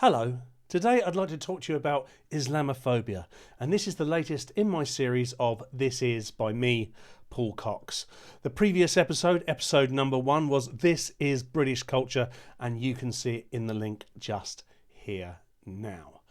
Hello, today I'd like to talk to you about Islamophobia, and this is the latest in my series of This Is by me, Paul Cox. The previous episode, episode number 1, was This Is British Culture, and you can see it in the link just here now.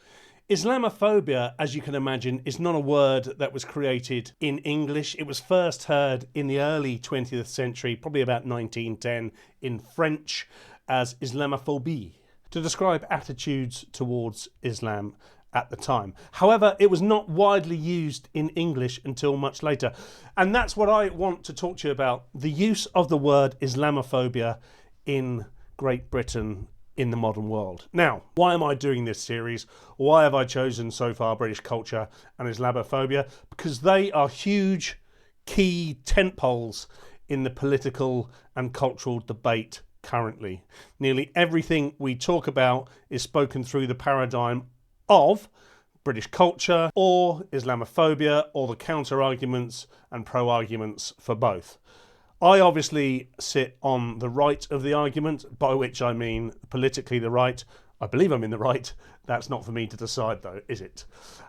Islamophobia, as you can imagine, is not a word that was created in English. It was first heard in the early 20th century, probably about 1910, in French as Islamophobia, to describe attitudes towards Islam at the time. However, it was not widely used in English until much later. And that's what I want to talk to you about, the use of the word Islamophobia in Great Britain in the modern world. Now, why am I doing this series? Why have I chosen so far British culture and Islamophobia? Because they are huge, key tentpoles in the political and cultural debate currently. Nearly everything we talk about is spoken through the paradigm of British culture or Islamophobia, or the counter-arguments and pro-arguments for both. I obviously sit on the right of the argument, by which I mean politically the right. I believe I'm in the right. That's not for me to decide though, is it?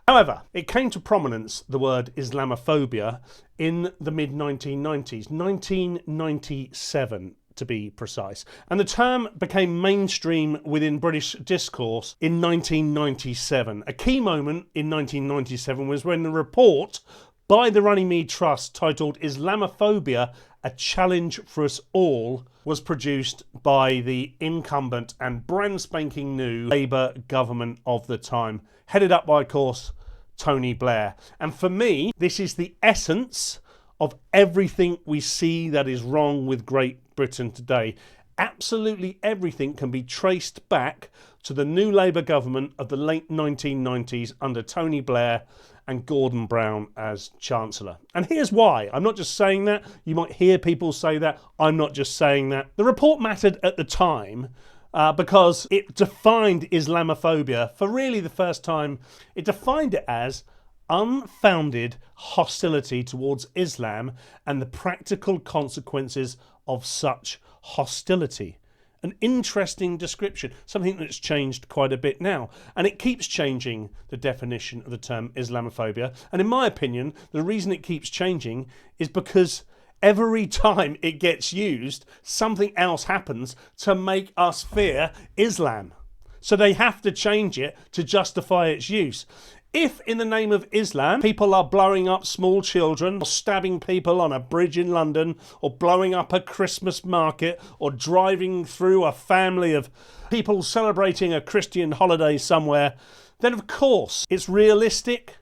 However, it came to prominence, the word Islamophobia, in the mid-1990s, 1997 to be precise. And the term became mainstream within British discourse in 1997. A key moment in 1997 was when the report by the Runnymede Trust titled Islamophobia, A Challenge for Us All, was produced by the incumbent and brand spanking new Labour government of the time, headed up by, of course, Tony Blair. And for me, this is the essence of everything we see that is wrong with Great Britain today. Absolutely everything can be traced back to the new Labour government of the late 1990s under Tony Blair and Gordon Brown as Chancellor. And here's why. I'm not just saying that. You might hear people say that. I'm not just saying that. The report mattered at the time because it defined Islamophobia for really the first time. It defined it as unfounded hostility towards Islam and the practical consequences of such hostility. An interesting description, something that's changed quite a bit now. And it keeps changing the definition of the term Islamophobia. And in my opinion, the reason it keeps changing is because every time it gets used, something else happens to make us fear Islam. So they have to change it to justify its use. If in the name of Islam people are blowing up small children, or stabbing people on a bridge in London, or blowing up a Christmas market, or driving through a family of people celebrating a Christian holiday somewhere, then of course it's realistic,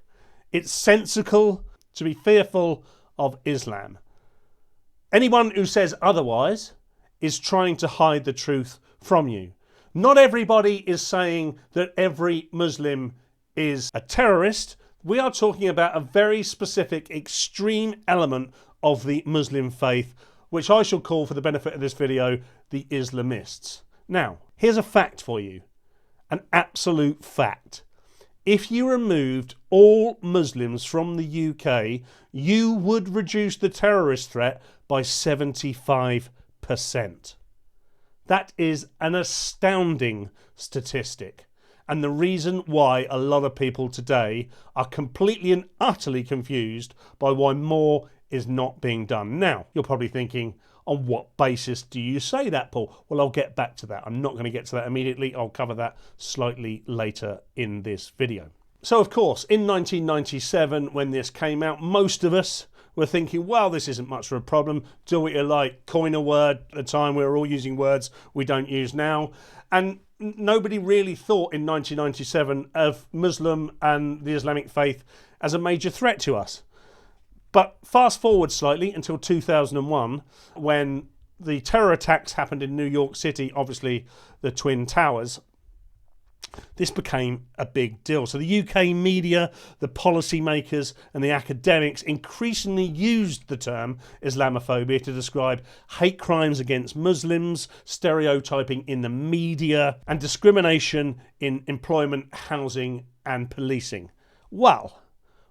it's sensical to be fearful of Islam. Anyone who says otherwise is trying to hide the truth from you. Not everybody is saying that every Muslim is a terrorist. We are talking about a very specific extreme element of the Muslim faith, which I shall call, for the benefit of this video, the Islamists. Now, here's a fact for you, an absolute fact. If you removed all Muslims from the UK, you would reduce the terrorist threat by 75%. That is an astounding statistic. And the reason why a lot of people today are completely and utterly confused by why more is not being done. Now, you're probably thinking, on what basis do you say that, Paul? Well, I'll get back to that. I'm not going to get to that immediately. I'll cover that slightly later in this video. So, of course, in 1997, when this came out, most of us were thinking, well, this isn't much of a problem. Do what you like. Coin a word. At the time, we were all using words we don't use now. And nobody really thought in 1997 of Muslim and the Islamic faith as a major threat to us. But fast forward slightly until 2001, when the terror attacks happened in New York City, obviously the Twin Towers. This became a big deal. So the UK media, the policymakers and the academics increasingly used the term Islamophobia to describe hate crimes against Muslims, stereotyping in the media, and discrimination in employment, housing and policing. Well,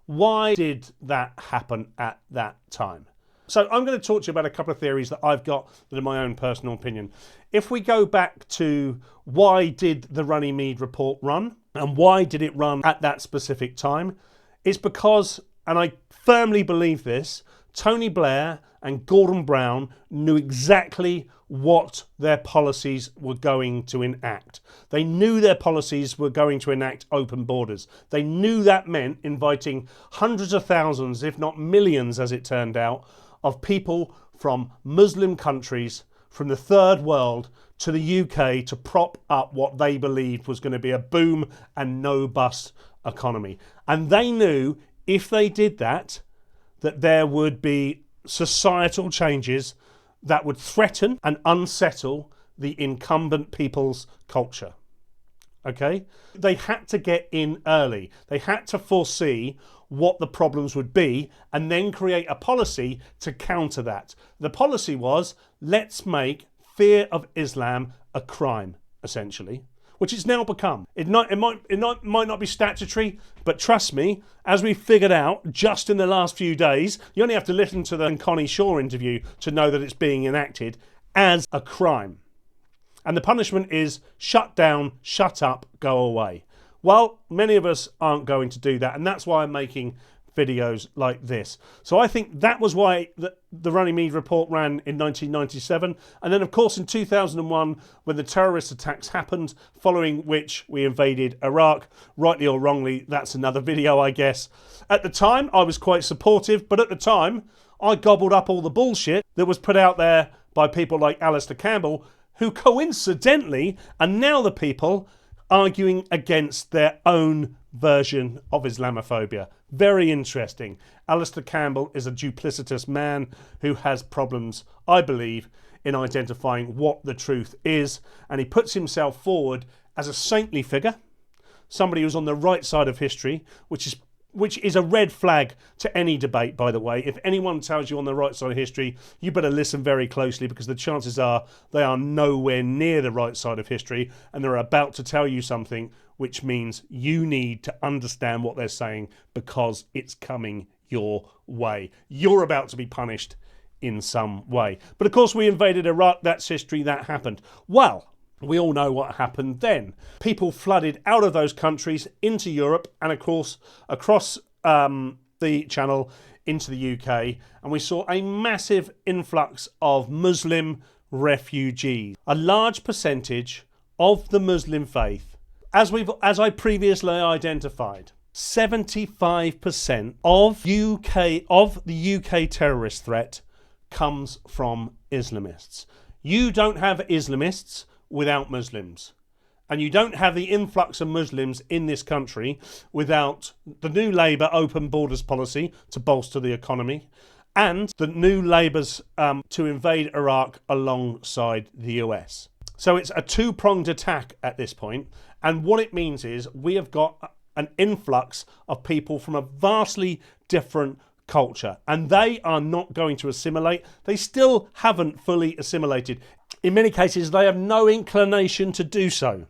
why did that happen at that time? So I'm going to talk to you about a couple of theories that I've got that are my own personal opinion. If we go back to why did the Runnymede report run and why did it run at that specific time, it's because, and I firmly believe this, Tony Blair and Gordon Brown knew exactly what their policies were going to enact. They knew their policies were going to enact open borders. They knew that meant inviting hundreds of thousands, if not millions as it turned out, of people from Muslim countries, from the third world to the UK to prop up what they believed was going to be a boom and no bust economy. And they knew if they did that, that there would be societal changes that would threaten and unsettle the incumbent people's culture. Okay? They had to get in early. They had to foresee what the problems would be and then create a policy to counter that. The policy was, let's make fear of Islam a crime, essentially, which it's now become. It might not be statutory, but trust me, as we figured out just in the last few days, you only have to listen to the Connie Shaw interview to know that it's being enacted as a crime. And the punishment is shut down, shut up, go away. Well, many of us aren't going to do that, and that's why I'm making videos like this. So I think that was why the Runnymede report ran in 1997. And then, of course, in 2001, when the terrorist attacks happened, following which we invaded Iraq, rightly or wrongly, that's another video, I guess. At the time, I was quite supportive, but at the time, I gobbled up all the bullshit that was put out there by people like Alistair Campbell, who coincidentally are now the people arguing against their own version of Islamophobia. Very interesting. Alistair Campbell is a duplicitous man who has problems, I believe, in identifying what the truth is, and he puts himself forward as a saintly figure, somebody who's on the right side of history, which is a red flag to any debate, by the way. If anyone tells you on the right side of history, you better listen very closely, because the chances are they are nowhere near the right side of history, and they're about to tell you something which means you need to understand what they're saying, because it's coming your way. You're about to be punished in some way. But of course, we invaded Iraq. That's history. That happened. Well, we all know what happened then. People flooded out of those countries into Europe and, of course, across the Channel into the UK. And we saw a massive influx of Muslim refugees. A large percentage of the Muslim faith, as I previously identified, 75% of the UK terrorist threat comes from Islamists. You don't have Islamists without Muslims. And you don't have the influx of Muslims in this country without the new Labour open borders policy to bolster the economy, and the new Labour's to invade Iraq alongside the US. So it's a two-pronged attack at this point. And what it means is we have got an influx of people from a vastly different culture, and they are not going to assimilate. They still haven't fully assimilated. In many cases, they have no inclination to do so.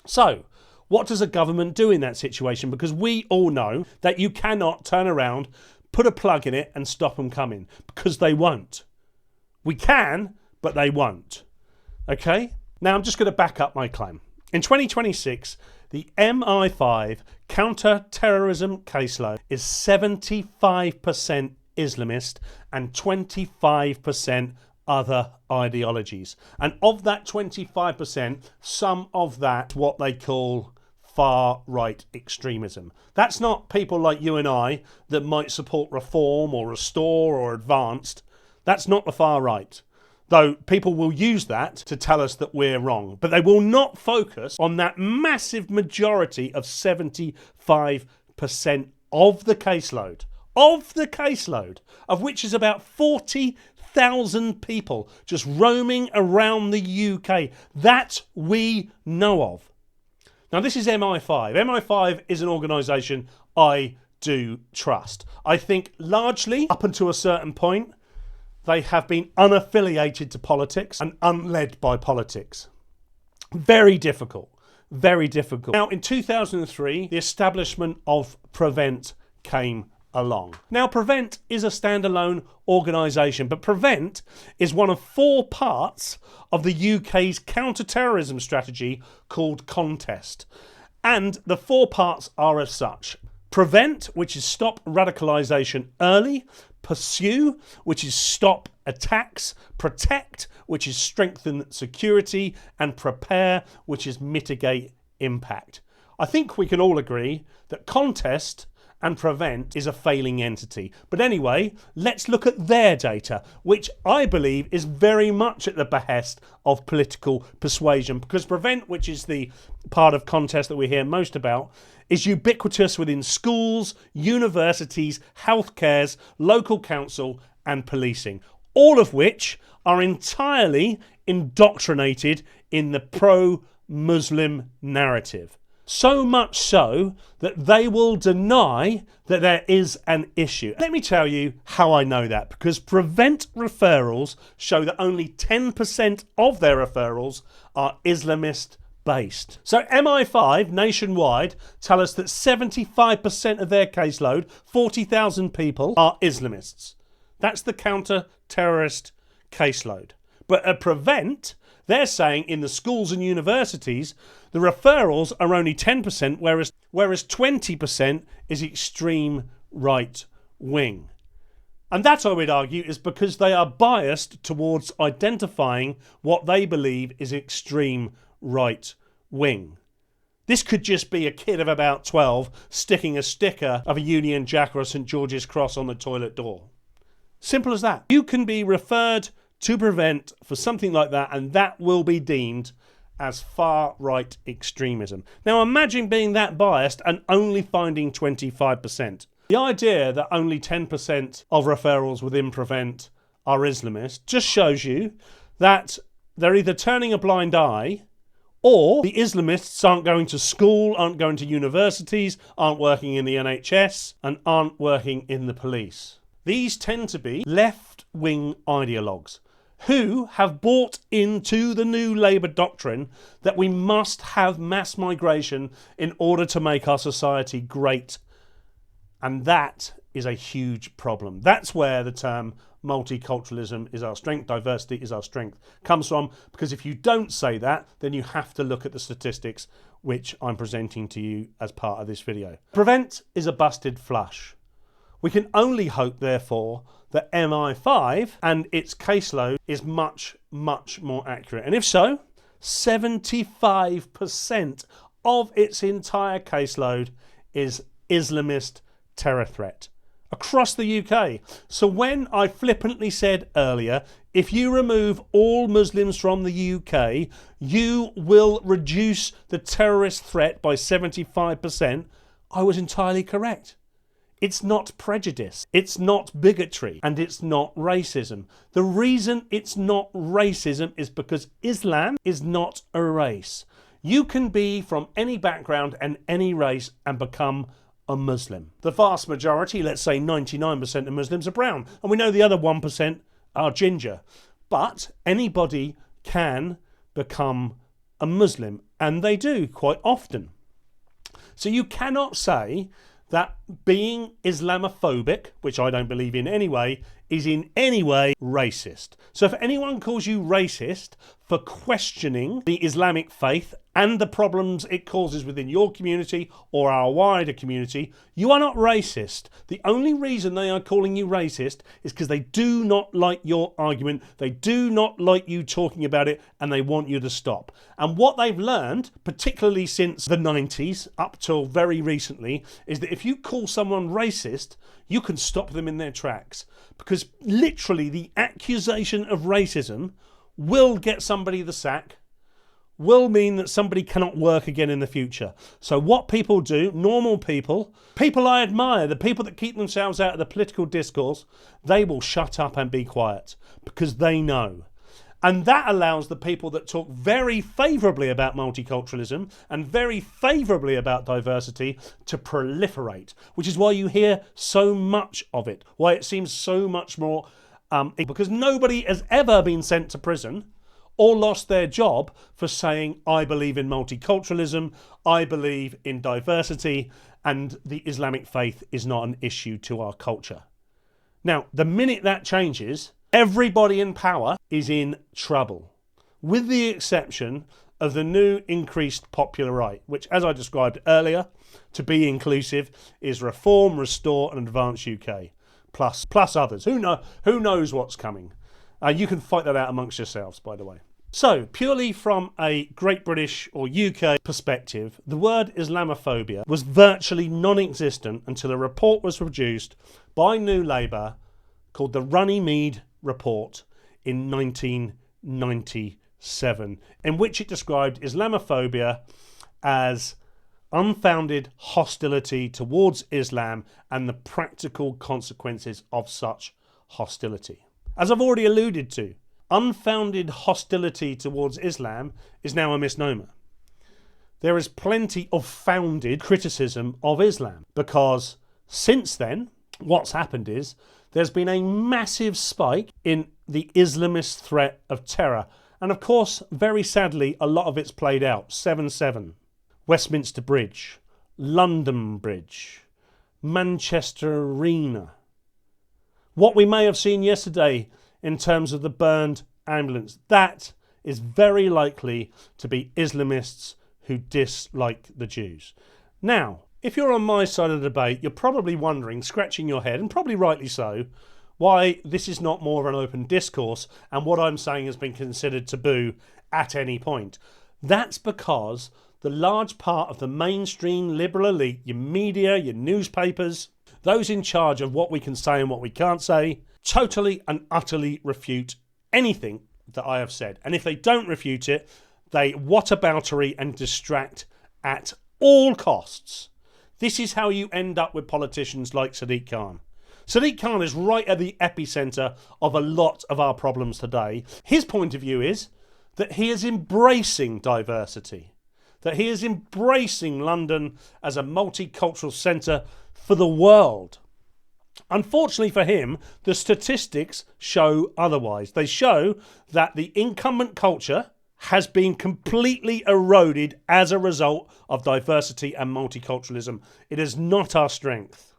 So, what does a government do in that situation? Because we all know that you cannot turn around, put a plug in it and stop them coming, because they won't. We can, but they won't. Okay? Now, I'm just going to back up my claim. In 2026, the MI5 counterterrorism caseload is 75% Islamist and 25% other ideologies. And of that 25%, some of that what they call far-right extremism. That's not people like you and I that might support reform or restore or advanced. That's not the far right. Though people will use that to tell us that we're wrong. But they will not focus on that massive majority of 75% of the caseload. Of which is about 40,000 people just roaming around the UK. That we know of. Now, this is MI5. MI5 is an organisation I do trust. I think largely, up until a certain point, they have been unaffiliated to politics and unled by politics. Very difficult. Very difficult. Now, in 2003, the establishment of Prevent came along. Now, Prevent is a standalone organisation, but Prevent is one of 4 parts of the UK's counter-terrorism strategy called Contest. And the 4 parts are as such. Prevent, which is stop radicalisation early. Pursue, which is stop attacks. Protect, which is strengthen security. And Prepare, which is mitigate impact. I think we can all agree that Contest and Prevent is a failing entity. But anyway, let's look at their data, which I believe is very much at the behest of political persuasion, because Prevent, which is the part of Contest that we hear most about, is ubiquitous within schools, universities, healthcares, local council and policing, all of which are entirely indoctrinated in the pro-Muslim narrative. So much so that they will deny that there is an issue. Let me tell you how I know that, because Prevent referrals show that only 10% of their referrals are Islamist based. So MI5 nationwide tell us that 75% of their caseload, 40,000 people, are Islamists. That's the counter-terrorist caseload. But at Prevent, they're saying in the schools and universities, the referrals are only 10%, whereas 20% is extreme right wing. And that, I would argue, is because they are biased towards identifying what they believe is extreme right wing. This could just be a kid of about 12 sticking a sticker of a Union Jack or a St George's Cross on the toilet door. Simple as that. You can be referred to Prevent for something like that, and that will be deemed as far-right extremism. Now imagine being that biased and only finding 25%. The idea that only 10% of referrals within Prevent are Islamist just shows you that they're either turning a blind eye, or the Islamists aren't going to school, aren't going to universities, aren't working in the NHS, and aren't working in the police. These tend to be left-wing ideologues who have bought into the new Labour doctrine that we must have mass migration in order to make our society great. And that is a huge problem. That's where the term multiculturalism is our strength, diversity is our strength, comes from, because if you don't say that, then you have to look at the statistics which I'm presenting to you as part of this video. Prevent is a busted flush. We can only hope, therefore, that MI5 and its caseload is much, much more accurate. And if so, 75% of its entire caseload is Islamist terror threat across the UK. So when I flippantly said earlier, if you remove all Muslims from the UK, you will reduce the terrorist threat by 75%, I was entirely correct. It's not prejudice, it's not bigotry, and it's not racism. The reason it's not racism is because Islam is not a race. You can be from any background and any race and become a Muslim. The vast majority, let's say 99% of Muslims, are brown, and we know the other 1% are ginger. But anybody can become a Muslim, and they do quite often. So you cannot say that being Islamophobic, which I don't believe in anyway, is in any way racist. So if anyone calls you racist for questioning the Islamic faith and the problems it causes within your community or our wider community, you are not racist. The only reason they are calling you racist is because they do not like your argument, they do not like you talking about it, and they want you to stop. And what they've learned, particularly since the 90s up till very recently, is that if you call someone racist, you can stop them in their tracks. Because literally the accusation of racism will get somebody the sack, will mean that somebody cannot work again in the future. So what people do, normal people I admire, the people that keep themselves out of the political discourse, they will shut up and be quiet because they know. And that allows the people that talk very favourably about multiculturalism and very favourably about diversity to proliferate, which is why you hear so much of it, why it seems so much more, because nobody has ever been sent to prison or lost their job for saying, I believe in multiculturalism, I believe in diversity, and the Islamic faith is not an issue to our culture. Now, the minute that changes, everybody in power is in trouble, with the exception of the new increased popular right, which, as I described earlier, to be inclusive, is Reform, Restore and Advance UK, plus others. Who knows what's coming? You can fight that out amongst yourselves, by the way. So, purely from a Great British or UK perspective, the word Islamophobia was virtually non-existent until a report was produced by New Labour called the Runnymede Report in 1997, in which it described Islamophobia as unfounded hostility towards Islam and the practical consequences of such hostility. As I've already alluded to, unfounded hostility towards Islam is now a misnomer. There is plenty of founded criticism of Islam, because since then, what's happened is there's been a massive spike in the Islamist threat of terror. And of course, very sadly, a lot of it's played out. 7/7, Westminster Bridge, London Bridge, Manchester Arena. What we may have seen yesterday in terms of the burned ambulance, that is very likely to be Islamists who dislike the Jews. Now, if you're on my side of the debate, you're probably wondering, scratching your head, and probably rightly so, why this is not more of an open discourse and what I'm saying has been considered taboo at any point. That's because the large part of the mainstream liberal elite, your media, your newspapers, those in charge of what we can say and what we can't say, totally and utterly refute anything that I have said. And if they don't refute it, they whataboutery and distract at all costs. This is how you end up with politicians like Sadiq Khan. Sadiq Khan is right at the epicenter of a lot of our problems today. His point of view is that he is embracing diversity, that he is embracing London as a multicultural centre for the world. Unfortunately for him, the statistics show otherwise. They show that the incumbent culture has been completely eroded as a result of diversity and multiculturalism. It is not our strength.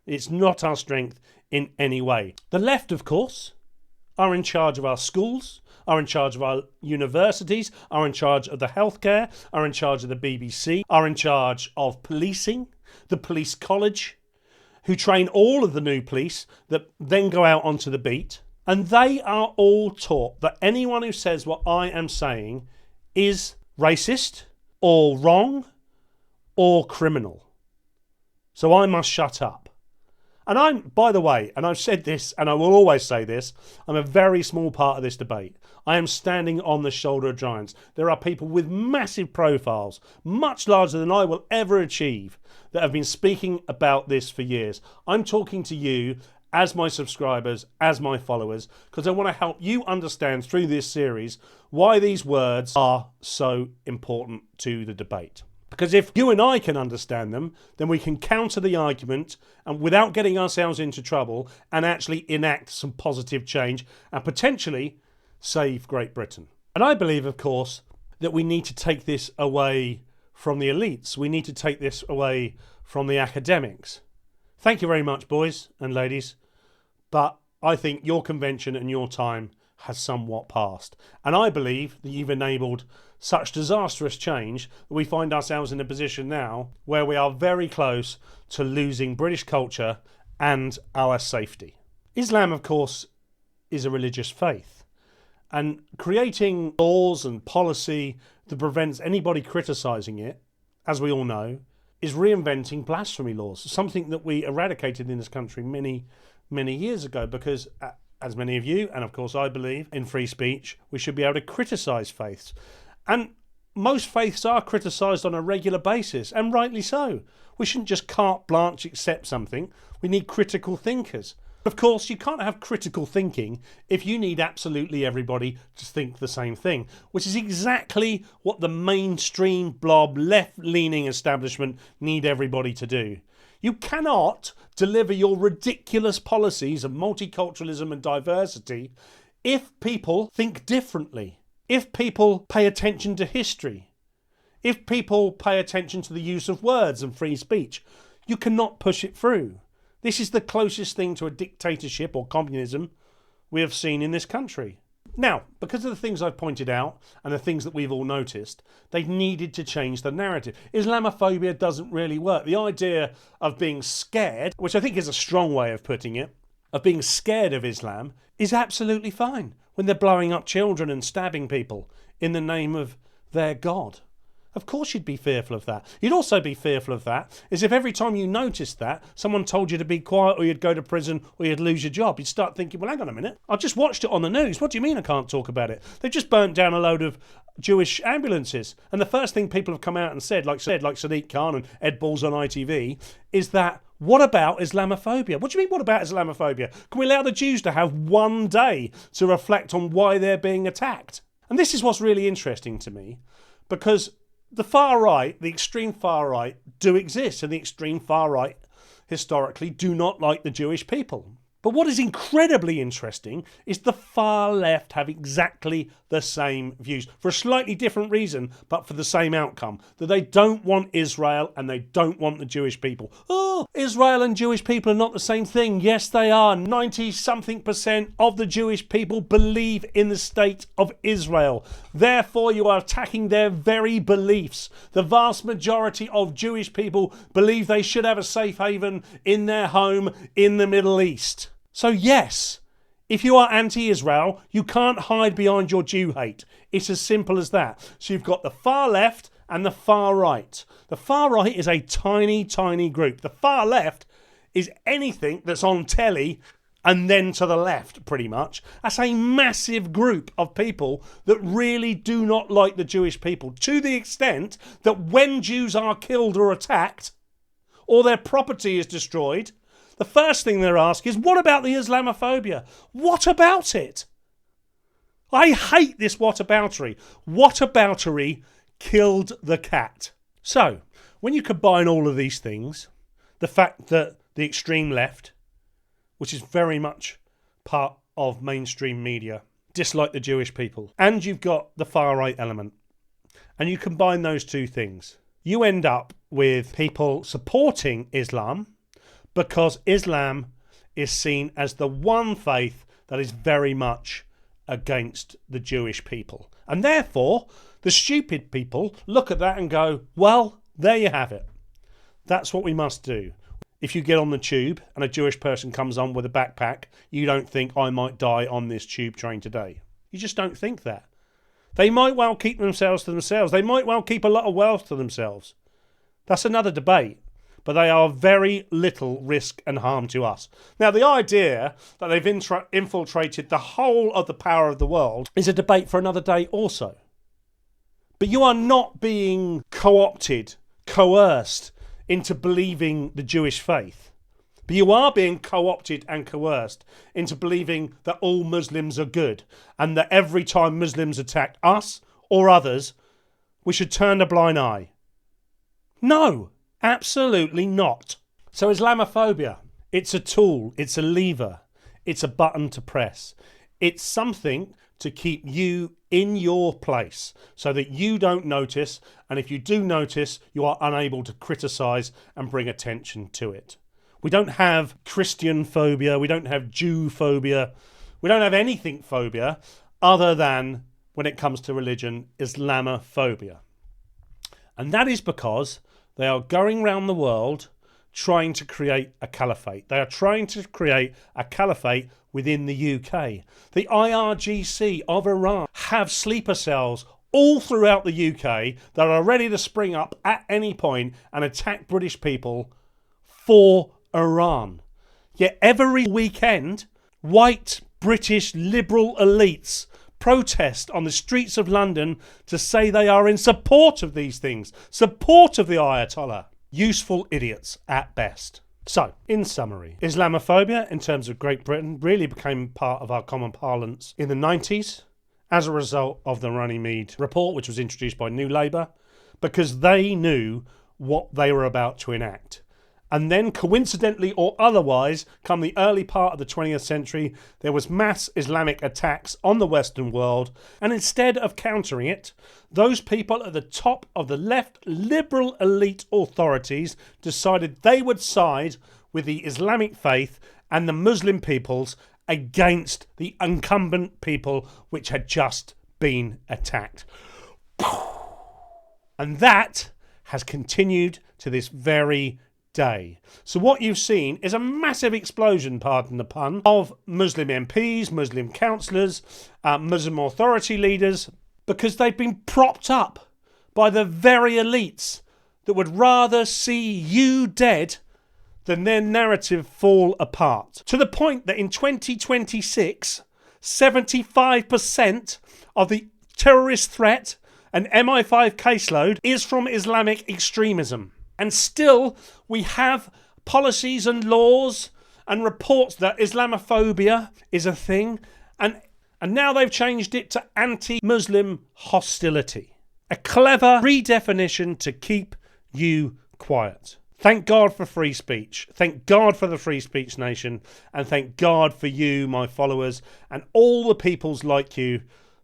It's not our strength in any way. The left, of course, are in charge of our schools, are in charge of our universities, are in charge of the healthcare, are in charge of the BBC, are in charge of policing, the police college, who train all of the new police that then go out onto the beat. And they are all taught that anyone who says what I am saying is racist or wrong or criminal. So I must shut up. And I'm, by the way, and I've said this and I will always say this, I'm a very small part of this debate. I am standing on the shoulder of giants. There are people with massive profiles, much larger than I will ever achieve, that have been speaking about this for years. I'm talking to you as my subscribers, as my followers, because I want to help you understand through this series why these words are so important to the debate. Because if you and I can understand them, then we can counter the argument and without getting ourselves into trouble and actually enact some positive change and potentially save Great Britain. And I believe, of course, that we need to take this away from the elites. We need to take this away from the academics. Thank you very much, boys and ladies, but I think your convention and your time has somewhat passed. And I believe that you've enabled such disastrous change that we find ourselves in a position now where we are very close to losing British culture and our safety. Islam, of course, is a religious faith. And creating laws and policy that prevents anybody criticising it, as we all know, is reinventing blasphemy laws, something that we eradicated in this country many, many years ago, because as many of you, and of course I believe in free speech, we should be able to criticise faiths. And most faiths are criticised on a regular basis, and rightly so. We shouldn't just carte blanche accept something. We need critical thinkers. Of course, you can't have critical thinking if you need absolutely everybody to think the same thing, which is exactly what the mainstream blob left-leaning establishment need everybody to do. You cannot deliver your ridiculous policies of multiculturalism and diversity if people think differently. if people pay attention to history, if people pay attention to the use of words and free speech, you cannot push it through. This is the closest thing to a dictatorship or communism we have seen in this country. Now, because of the things I've pointed out and the things that we've all noticed, they've needed to change the narrative. Islamophobia doesn't really work. The idea of being scared, which I think is a strong way of putting it, of being scared of Islam is absolutely fine when they're blowing up children and stabbing people in the name of their God. Of course you'd be fearful of that. You'd also be fearful of that is if every time you noticed that, someone told you to be quiet or you'd go to prison or you'd lose your job. You'd start thinking, well, hang on a minute. I just watched it on the news. What do you mean I can't talk about it? They've just burnt down a load of Jewish ambulances. And the first thing people have come out and said, like Sadiq Khan and Ed Balls on ITV, is that, what about Islamophobia? What do you mean, what about Islamophobia? Can we allow the Jews to have one day to reflect on why they're being attacked? And this is what's really interesting to me, because the far right, the extreme far right, do exist, and the extreme far right historically do not like the Jewish people. But what is incredibly interesting is the far left have exactly the same views, for a slightly different reason, but for the same outcome. That they don't want Israel and they don't want the Jewish people. Oh, Israel and Jewish people are not the same thing. Yes, they are. 90-something% of the Jewish people believe in the state of Israel. Therefore, you are attacking their very beliefs. The vast majority of Jewish people believe they should have a safe haven in their home in the Middle East. So yes, if you are anti-Israel, you can't hide behind your Jew hate. It's as simple as that. So you've got the far left and the far right. The far right is a tiny, tiny group. The far left is anything that's on telly and then to the left, pretty much. That's a massive group of people that really do not like the Jewish people, to the extent that when Jews are killed or attacked, or their property is destroyed, the first thing they're asked is, what about the Islamophobia? What about it? I hate this whataboutery. Whataboutery killed the cat. So, when you combine all of these things, the fact that the extreme left, which is very much part of mainstream media, dislike the Jewish people, and you've got the far right element, and you combine those two things, you end up with people supporting Islam, because Islam is seen as the one faith that is very much against the Jewish people. And therefore, the stupid people look at that and go, well, there you have it. That's what we must do. If you get on the tube and a Jewish person comes on with a backpack, you don't think, I might die on this tube train today. You just don't think that. They might well keep themselves to themselves. They might well keep a lot of wealth to themselves. That's another debate. But they are very little risk and harm to us. Now, the idea that they've infiltrated the whole of the power of the world is a debate for another day also. But you are not being co-opted, coerced into believing the Jewish faith. But you are being co-opted and coerced into believing that all Muslims are good, and that every time Muslims attack us or others, we should turn a blind eye. No! Absolutely not. So Islamophobia, it's a tool, it's a lever, it's a button to press. It's something to keep you in your place so that you don't notice, and if you do notice, you are unable to criticise and bring attention to it. We don't have Christian phobia, we don't have Jew phobia, we don't have anything phobia other than, when it comes to religion, Islamophobia. And that is because they are going around the world trying to create a caliphate. They are trying to create a caliphate within the UK. The IRGC of Iran have sleeper cells all throughout the UK that are ready to spring up at any point and attack British people for Iran. Yet every weekend, white British liberal elites protest on the streets of London to say they are in support of these things, support of the Ayatollah. Useful idiots at best. So, in summary, Islamophobia, in terms of Great Britain, really became part of our common parlance in the 90s as a result of the Runnymede report, which was introduced by New Labour, because they knew what they were about to enact. And then, coincidentally or otherwise, come the early part of the 20th century, there was mass Islamic attacks on the Western world. And instead of countering it, those people at the top of the left liberal elite authorities decided they would side with the Islamic faith and the Muslim peoples against the incumbent people which had just been attacked. And that has continued to this very day. So what you've seen is a massive explosion, pardon the pun, of Muslim MPs, Muslim councillors, Muslim authority leaders, because they've been propped up by the very elites that would rather see you dead than their narrative fall apart. To the point that in 2026, 75% of the terrorist threat and MI5 caseload is from Islamic extremism. And still, we have policies and laws and reports that Islamophobia is a thing. And now they've changed it to anti-Muslim hostility. A clever redefinition to keep you quiet. Thank God for free speech. Thank God for the free speech nation. And thank God for you, my followers, and all the peoples like you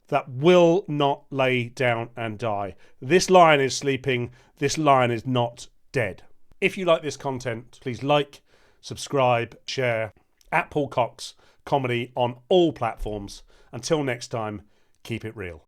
that will not lay down and die. This lion is sleeping. This lion is not dead. If you like this content, please like, subscribe, share. At Paul Cox Comedy on all platforms. Until next time, keep it real.